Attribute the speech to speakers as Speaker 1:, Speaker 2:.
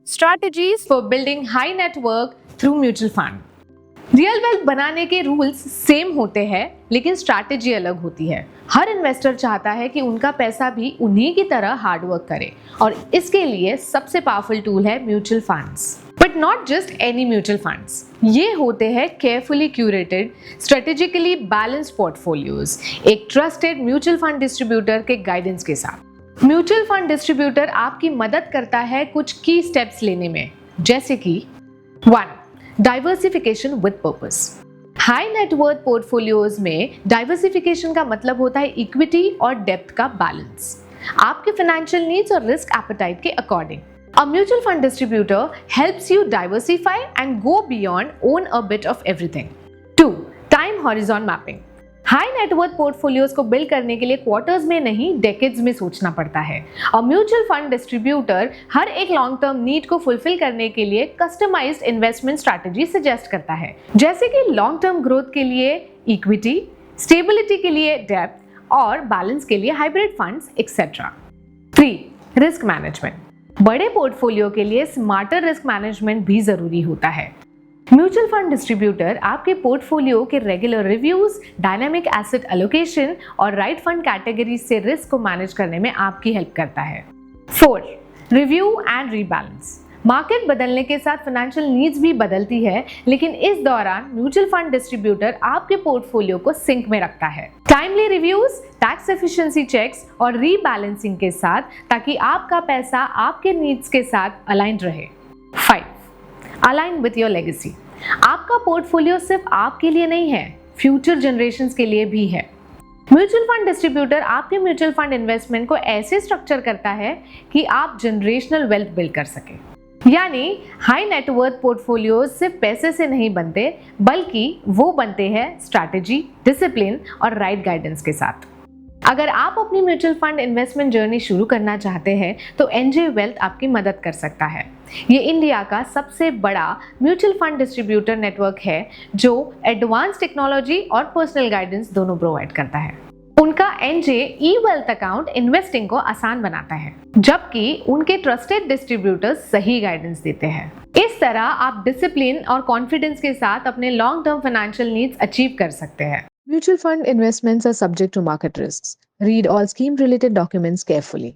Speaker 1: Strategies for building high net worth through mutual fund. Real wealth बनाने के rules same होते हैं, लेकिन स्ट्रैटेजी अलग होती है। हर इन्वेस्टर चाहता है कि उनका पैसा भी उन्हीं की तरह हार्ड वर्क करे, और इसके लिए सबसे पावरफुल टूल है mutual funds. But not just any mutual funds, ये होते हैं carefully curated, strategically balanced portfolios, एक ट्रस्टेड म्यूचुअल फंड डिस्ट्रीब्यूटर के गाइडेंस के साथ। म्यूचुअल फंड डिस्ट्रीब्यूटर आपकी मदद करता है कुछ की स्टेप्स लेने में, जैसे कि 1. Diversification with purpose. High net worth portfolios में डाइवर्सिफिकेशन का मतलब होता है इक्विटी और डेप्थ का बैलेंस, आपके फाइनेंशियल नीड्स और रिस्क एपेटाइट के according. A mutual fund distributor helps you diversify and go beyond own a bit of everything. 2. Time horizon mapping. High net worth portfolios को बिल्ड करने के लिए क्वार्टर्स में नहीं, डेकेड्स में सोचना पड़ता है। और म्यूचुअल फंड डिस्ट्रीब्यूटर हर एक लॉन्ग टर्म नीड को फुलफिल करने के लिए कस्टमाइज्ड इन्वेस्टमेंट स्ट्रैटेजी सजेस्ट करता है, जैसे कि लॉन्ग टर्म ग्रोथ के लिए इक्विटी, स्टेबिलिटी के लिए डेप्थ और बैलेंस के लिए hybrid funds etcetera. 3. Risk management. बड़े पोर्टफोलियो के लिए स्मार्टर रिस्क मैनेजमेंट भी जरूरी होता है। म्यूचुअल फंड डिस्ट्रीब्यूटर आपके पोर्टफोलियो के regular reviews, dynamic asset allocation और राइट फंड कैटेगरी से रिस्क को मैनेज करने में आपकी हेल्प करता है। 4. Review and rebalance. मार्केट बदलने के साथ फाइनेंशियल नीड्स भी बदलती है, लेकिन इस दौरान म्यूचुअल फंड डिस्ट्रीब्यूटर आपके पोर्टफोलियो को सिंक में रखता है, timely reviews, tax efficiency checks और रीबैलेंसिंग के साथ, ताकि आपका पैसा आपके नीड्स के साथ अलाइंड रहे। 5. Align with your legacy. आपका पोर्टफोलियो सिर्फ आपके लिए नहीं है, फ्यूचर जनरेशंस के लिए भी है। म्यूचुअल फंड डिस्ट्रीब्यूटर आपके म्यूचुअल फंड इन्वेस्टमेंट को ऐसे स्ट्रक्चर करता है कि आप जनरेशनल वेल्थ बिल्ड कर सके। यानी हाई नेटवर्थ पोर्टफोलियोज सिर्फ पैसे से नहीं बनते, बल्कि वो बनते हैं स्ट्रैटेजी, डिसिप्लिन और राइट गाइडेंस के साथ। अगर आप अपनी म्यूचुअल फंड इन्वेस्टमेंट जर्नी शुरू करना चाहते हैं तो एनजे वेल्थ आपकी मदद कर सकता है। ये इंडिया का सबसे बड़ा म्यूचुअल फंड डिस्ट्रीब्यूटर नेटवर्क है, जो एडवांस टेक्नोलॉजी और पर्सनल गाइडेंस दोनों प्रोवाइड करता है। उनका एनजे ई वेल्थ अकाउंट इन्वेस्टिंग को आसान बनाता है, जबकि उनके ट्रस्टेड डिस्ट्रीब्यूटर्स सही गाइडेंस देते हैं। इस तरह आप डिसिप्लिन और कॉन्फिडेंस के साथ अपने long term financial needs achieve कर सकते हैं।
Speaker 2: Mutual fund investments are subject to market risks. Read all scheme related documents carefully.